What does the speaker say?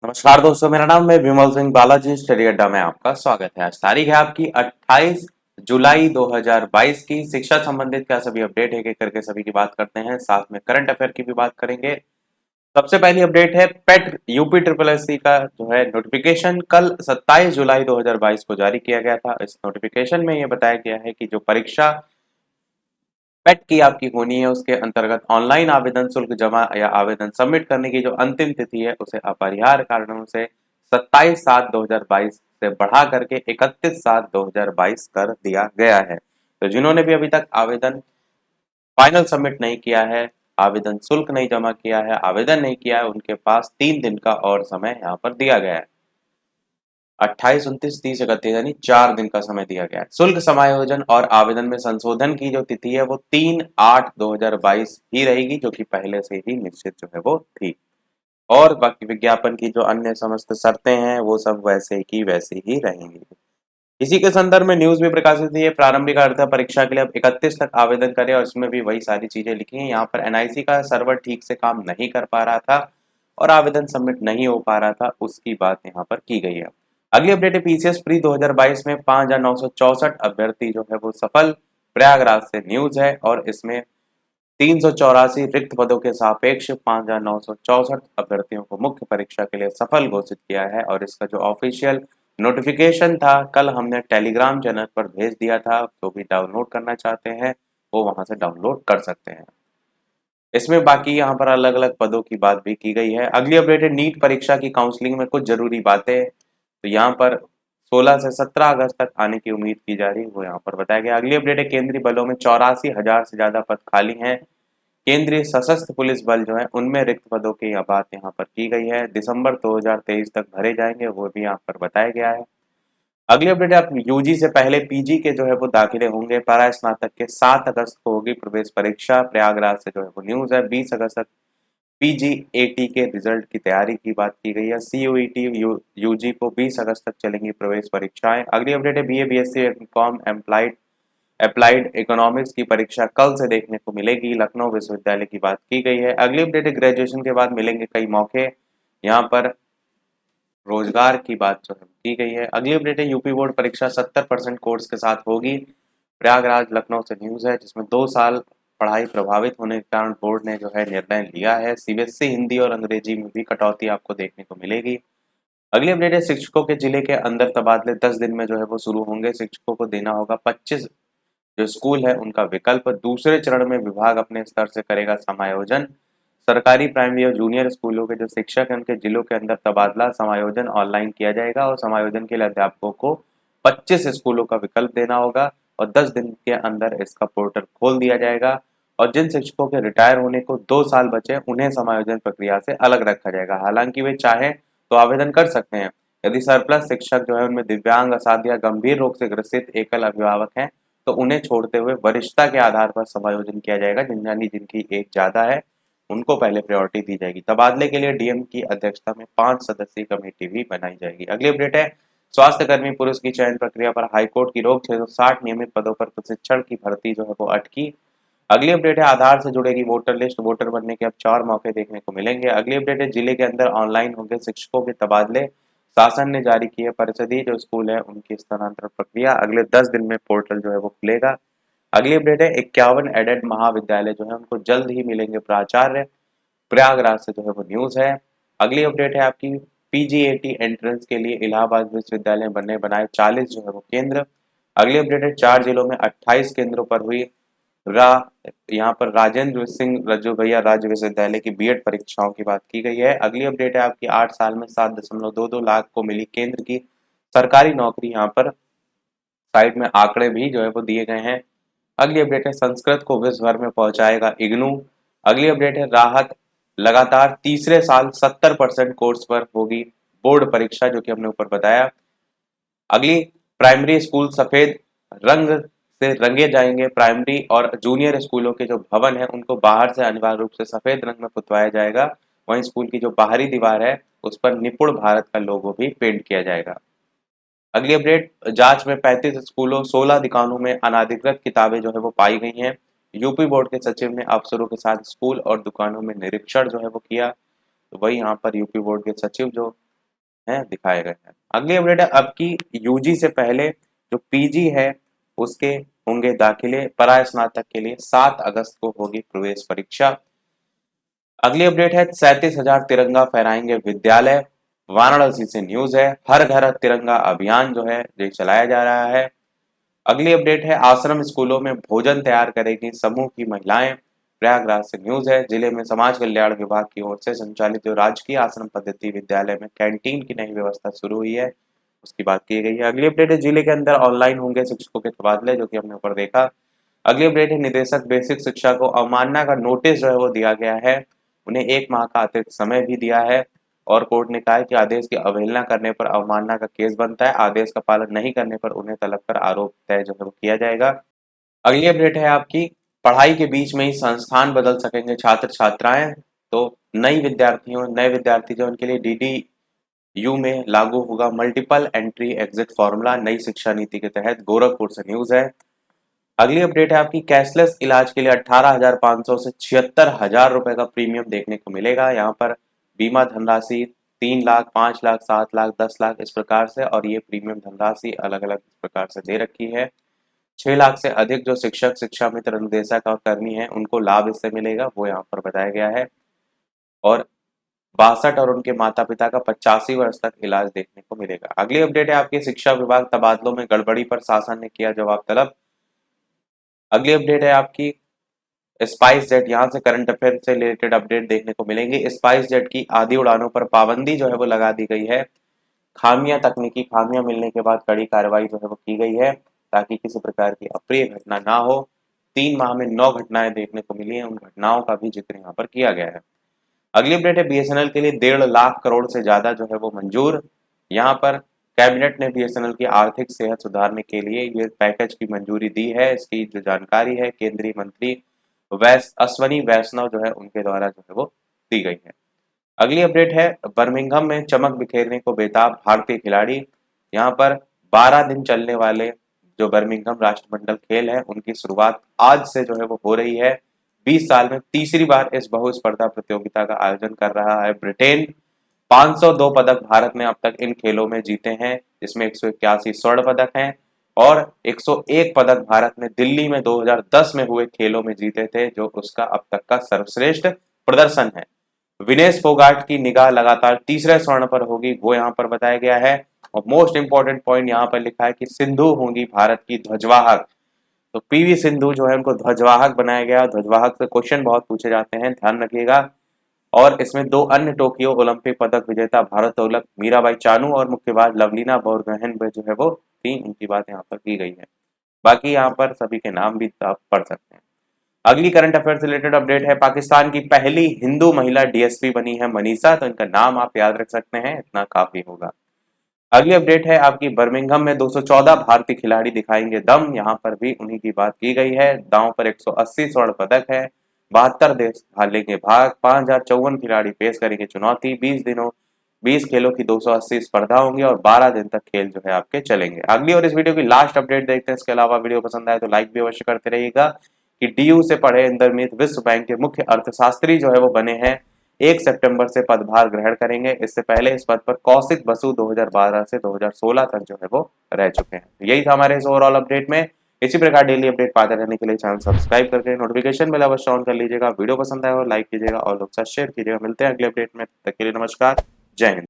नमस्कार दोस्तों, मेरा नाम है विमल सिंह बालाजी। स्टडी अड्डा में आपका स्वागत है। आज तारीख है आपकी 28 जुलाई 2022 की। शिक्षा संबंधित क्या सभी अपडेट एक एक करके सभी की बात करते हैं, साथ में करंट अफेयर की भी बात करेंगे। सबसे पहली अपडेट है पेट यूपी ट्रिपल एस सी का जो है नोटिफिकेशन कल 27 जुलाई 2022 को जारी किया गया था। इस नोटिफिकेशन में यह बताया गया है कि जो परीक्षा पेट की आपकी होनी है उसके अंतर्गत ऑनलाइन आवेदन शुल्क जमा या आवेदन सबमिट करने की जो अंतिम तिथि है उसे अपरिहार्य कारणों से 27/7/2022 से बढ़ा करके 31/7/2022 कर दिया गया है। तो जिन्होंने भी अभी तक आवेदन फाइनल सबमिट नहीं किया है, आवेदन शुल्क नहीं जमा किया है, आवेदन नहीं किया है, उनके पास 3 दिन का और समय यहाँ पर दिया गया है। 28, 29, 30, 31 यानी 4 दिन का समय दिया गया है। शुल्क समायोजन और आवेदन में संशोधन की जो तिथि है वो 3/8/2022 ही रहेगी, जो कि पहले से ही निश्चित जो है वो थी। और बाकी विज्ञापन की जो अन्य समस्त शर्तें हैं वो सब वैसे की वैसी ही रहेंगी। इसी के संदर्भ में न्यूज भी प्रकाशित हुई है। प्रारंभिक अर्थ परीक्षा के लिए अब 31 तक आवेदन करें, और इसमें भी वही सारी चीजें लिखी हैं। यहाँ पर एनआईसी का सर्वर ठीक से काम नहीं कर पा रहा था और आवेदन सबमिट नहीं हो पा रहा था, उसकी बात यहाँ पर की गई है। अगली अपडेट है पीसीएस प्री 2022 में 5,964 अभ्यर्थी जो है वो सफल। प्रयागराज से न्यूज है, और इसमें 384 रिक्त पदों के सापेक्ष 5,964 अभ्यर्थियों को मुख्य परीक्षा के लिए सफल घोषित किया है। और इसका जो ऑफिशियल नोटिफिकेशन था कल हमने टेलीग्राम चैनल पर भेज दिया था। जो भी डाउनलोड करना चाहते हैं वो वहां से डाउनलोड कर सकते हैं। इसमें बाकी यहाँ पर अलग अलग पदों की बात भी की गई है। अगली अपडेट है नीट परीक्षा की काउंसलिंग में कुछ जरूरी बातें। तो यहाँ पर 16 से 17 अगस्त तक आने की उम्मीद की जा रही है, वो यहाँ पर बताया गया। अगली अपडेट है केंद्रीय बलों में 84,000 से ज्यादा पद खाली हैं। केंद्रीय सशस्त्र पुलिस बल जो है उनमें रिक्त पदों की बात यहाँ पर की गई है। दिसंबर 2023 तक भरे जाएंगे, वो भी यहाँ पर बताया गया है। अगली अपडेट है, आप यूजी से पहले पीजी के जो है वो दाखिले होंगे। पैरा स्नातक के 7 अगस्त को होगी प्रवेश परीक्षा। प्रयागराज से जो है वो न्यूज है। 20 अगस्त तक पीजीएटी के रिजल्ट की तैयारी की बात की गई है। सीयूईटी यूजी को 20 अगस्त तक चलेंगी प्रवेश परीक्षाएं। अगली अपडेट है BA BSc com applied economics की परीक्षा कल से देखने को मिलेगी। लखनऊ विश्वविद्यालय की बात की गई है। अगली अपडेट है ग्रेजुएशन के बाद मिलेंगे कई मौके। यहाँ पर रोजगार की बात जो है की गई है। अगली अपडेट है यूपी बोर्ड परीक्षा 70% कोर्स के साथ होगी। प्रयागराज लखनऊ से न्यूज है, जिसमें 2 साल पढ़ाई प्रभावित होने के कारण बोर्ड ने जो है निर्णय लिया है। सीबीएसई हिंदी और अंग्रेजी में भी कटौती आपको देखने को मिलेगी। अगली अपडेट है शिक्षकों के जिले के अंदर तबादले 10 दिन में जो है वो शुरू होंगे। शिक्षकों को देना होगा 25 जो स्कूल है उनका विकल्प। दूसरे चरण में विभाग अपने स्तर से करेगा समायोजन। सरकारी प्राइमरी और जूनियर स्कूलों के जो शिक्षक हैं उनके जिलों के अंदर तबादला समायोजन ऑनलाइन किया जाएगा, और समायोजन के लिए अध्यापकों को 25 स्कूलों का विकल्प देना होगा, और 10 दिन के अंदर इसका पोर्टल खोल दिया जाएगा। और जिन शिक्षकों के रिटायर होने को 2 साल बचे उन्हें समायोजन प्रक्रिया से अलग रखा जाएगा। हालांकि वे चाहे तो आवेदन कर सकते हैं। यदि सरप्लस शिक्षक जो है उनमें दिव्यांग, असाध्य या गंभीर रोग से ग्रसित एकल अभिभावक हैं तो उन्हें छोड़ते हुए वरिष्ठता के आधार पर समायोजन किया जाएगा। यानी जिनकी एज ज्यादा है उनको पहले प्रायोरिटी दी जाएगी। तबादले के लिए डीएम की अध्यक्षता में 5 सदस्यीय कमेटी भी बनाई जाएगी। अगली अपडेट है स्वास्थ्य कर्मी पुरुष की चयन प्रक्रिया पर हाईकोर्ट की रोक। 660 नियमित पदों पर प्रशिक्षण की भर्ती जो है वो अटकी। अगली अपडेट है आधार से जुड़ेगी वोटर लिस्ट। वोटर बनने के अब 4 मौके देखने को मिलेंगे। अगली अपडेट है जिले के अंदर ऑनलाइन होंगे शिक्षकों के तबादले। शासन ने जारी की है परिषदीय जो स्कूल है उनकी स्थानांतरण प्रक्रिया। अगले 10 दिन में पोर्टल जो है वो खुलेगा। अगली अपडेट है 51 एडेड महाविद्यालय जो है उनको जल्द ही मिलेंगे प्राचार्य। प्रयागराज से जो है वो न्यूज है। अगली अपडेट है आपकी पीजीएटी एंट्रेंस के लिए इलाहाबाद विश्वविद्यालय बनने बनाए 40 जो है वो केंद्र। अगली अपडेट है 4 जिलों में 28 केंद्रों पर हुई रा यहाँ पर राजेंद्र सिंह रज्जू भैया राज्य विश्वविद्यालय की बीएड परीक्षाओं की बात की गई है। अगली अपडेट है आपकी 8 साल में 7.22 लाख को मिली केंद्र की सरकारी नौकरी। यहाँ पर साइड में आंकड़े भी जो है वो दिए गए हैं। अगली अपडेट है संस्कृत को विश्व भर में पहुंचाएगा इग्नू। अगली अपडेट है राहत लगातार तीसरे साल 70% कोर्स पर होगी बोर्ड परीक्षा, जो कि हमने ऊपर बताया। अगली प्राइमरी स्कूल सफेद रंग से रंगे जाएंगे। प्राइमरी और जूनियर स्कूलों के जो भवन है उनको बाहर से अनिवार्य रूप से सफेद रंग में पुतवाया जाएगा। वहीं स्कूल की जो बाहरी दीवार है उस पर निपुण भारत का लोगो भी पेंट किया जाएगा। अगली अपडेट जांच में 35 स्कूलों 16 दुकानों में अनाधिकृत किताबें जो है वो पाई गई हैं। यूपी बोर्ड के सचिव ने अफसरों के साथ स्कूल और दुकानों में निरीक्षण जो है वो किया। तो वही यहाँ पर यूपी बोर्ड के सचिव जो हैं दिखाए गए हैं। अगली अपडेट है, अब की यूजी से पहले जो पीजी है उसके होंगे दाखिले, परा स्नातक के लिए 7 अगस्त को होगी प्रवेश परीक्षा। अगली अपडेट है, 37,000 तिरंगा फहराएंगे विद्यालय। वाराणसी से न्यूज है, हर घर तिरंगा अभियान जो है ये चलाया जा रहा है। अगली अपडेट है, आश्रम स्कूलों में भोजन तैयार करेगी समूह की महिलाएं। प्रयागराज से न्यूज है, जिले में समाज कल्याण विभाग की ओर से संचालित जो राजकीय आश्रम पद्धति विद्यालय में कैंटीन की नई व्यवस्था शुरू हुई है, उसकी बात की गई है। अगली अपडेट है, जिले के अंदर ऑनलाइन होंगे शिक्षकों के तबादले, जो कि हमने ऊपर देखा। अगली अपडेट है, निदेशक बेसिक शिक्षा को अवमानना का नोटिस जो है वो दिया गया है, उन्हें 1 माह का अतिरिक्त समय भी दिया है और कोर्ट ने कहा है कि आदेश की अवहेलना करने पर अवमानना का केस बनता है, आदेश का पालन नहीं करने पर उन्हें तलब कर आरोप तय जो है वो किया जाएगा। अगली अपडेट है आपकी, पढ़ाई के बीच में ही संस्थान बदल सकेंगे छात्र छात्राएं। तो नए विद्यार्थी जो उनके लिए डीडीयू में लागू होगा मल्टीपल एंट्री एग्जिट फॉर्मूला, नई शिक्षा नीति के तहत। गोरखपुर से न्यूज है। अगली अपडेट है आपकी, कैशलेस इलाज के लिए 18,500 से 76,000 रुपए का प्रीमियम देखने को मिलेगा। यहाँ पर बीमा धनराशि 3 लाख, 5 लाख, 7 लाख, 10 लाख इस प्रकार से, और ये प्रीमियम धनराशि अलग अलग इस प्रकार से दे रखी है। 6 लाख से अधिक जो शिक्षक, शिक्षा मित्र, निदेशक और कर्मी हैं उनको लाभ इससे मिलेगा, वो यहाँ पर बताया गया है। और 62 और उनके माता पिता का 85 वर्ष तक इलाज देखने को मिलेगा। अगली अपडेट है आपकी, शिक्षा विभाग तबादलों में गड़बड़ी पर शासन ने किया जवाब तलब। अगली अपडेट है आपकी, स्पाइस जेट, यहाँ से करंट अफेयर से रिलेटेड अपडेट देखने को मिलेंगे। स्पाइस जेट की आधी उड़ानों पर पाबंदी जो है वो लगा दी गई है। तकनीकी खामियां मिलने के बाद कड़ी कार्रवाई जो है वो की गई है, ताकि किसी प्रकार की अप्रिय घटना ना हो। 3 माह में 9 घटनाएं देखने को मिली हैं, उन घटनाओं का भी जिक्र यहाँ पर किया गया है। अगली अपडेट है, बीएसएनएल के लिए 1.5 लाख करोड़ से ज्यादा जो है वो मंजूर। यहाँ पर कैबिनेट ने बीएसएनएल की आर्थिक सेहत सुधारने के लिए ये पैकेज की मंजूरी दी है। इसकी जो जानकारी है केंद्रीय मंत्री अश्वनी वैष्णव जो है उनके द्वारा जो है वो दी गई है। अगली अपडेट है, बर्मिंघम में चमक बिखेरने को बेताब भारतीय खिलाड़ी। यहाँ पर 12 दिन चलने वाले जो बर्मिंघम राष्ट्रमंडल खेल है उनकी शुरुआत आज से जो है वो हो रही है। 20 साल में तीसरी बार इस बहुस्पर्धा प्रतियोगिता का आयोजन कर रहा है ब्रिटेन। 502 पदक भारत ने अब तक इन खेलों में जीते हैं, जिसमें 181 स्वर्ण पदक हैं और 101 पदक भारत ने दिल्ली में 2010 में हुए खेलों में जीते थे, जो उसका अब तक का सर्वश्रेष्ठ प्रदर्शन है। विनेश फोगाट की निगाह लगातार तीसरे स्वर्ण पर होगी, वो यहाँ पर बताया गया है। और मोस्ट इंपॉर्टेंट पॉइंट यहाँ पर लिखा है कि सिंधु होंगी भारत की ध्वजवाहक। तो पीवी सिंधु जो है उनको ध्वजवाहक बनाया गया। ध्वजवाहक से क्वेश्चन बहुत पूछे जाते हैं, ध्यान रखिएगा। और इसमें 2 अन्य टोक्यो ओलंपिक पदक विजेता भारोत्तोलक मीराबाई चानू और मुक्केबाज लवलीना बोरगोहेन जो है वो थी, उनकी बात यहाँ पर की गई है। बाकी यहाँ पर सभी के नाम भी आप पढ़ सकते हैं। अगली करंट अफेयर से रिलेटेड अपडेट है, पाकिस्तान की पहली हिंदू महिला डीएसपी बनी है मनीषा। तो इनका नाम आप याद रख सकते हैं, इतना काफी होगा। अगली अपडेट है आपकी, बर्मिंघम में 214 भारतीय खिलाड़ी दिखाएंगे दम। यहाँ पर भी उन्हीं की बात की गई है। दांव पर 180 स्वर्ण पदक है। 72 देश लेंगे भाग। 5,054 खिलाड़ी पेश करेंगे चुनौती। 20 खेलों की 280 स्पर्धा होंगी और 12 दिन तक खेल जो है आपके चलेंगे। अगली और इस वीडियो की लास्ट अपडेट देखते हैं। इसके अलावा वीडियो पसंद आए तो लाइक भी अवश्य करते रहिएगा। कि डीयू से पढ़े इंद्रमित विश्व बैंक के मुख्य अर्थशास्त्री जो है वो बने हैं, 1 सितंबर से पदभार ग्रहण करेंगे। इससे पहले इस पद पर कौशिक बसु 2012 से 2016 तक जो है वो रह चुके हैं। यही था हमारे इस ओवरऑल अपडेट में। इसी प्रकार डेली अपडेट पाते रहने के लिए चैनल सब्सक्राइब करके नोटिफिकेशन बेल अवश्य ऑन कर लीजिएगा। वीडियो पसंद आए हो लाइक कीजिएगा और लोग साथ शेयर कीजिएगा। मिलते हैं अगले अपडेट में, तब तक के लिए नमस्कार, जय हिंद।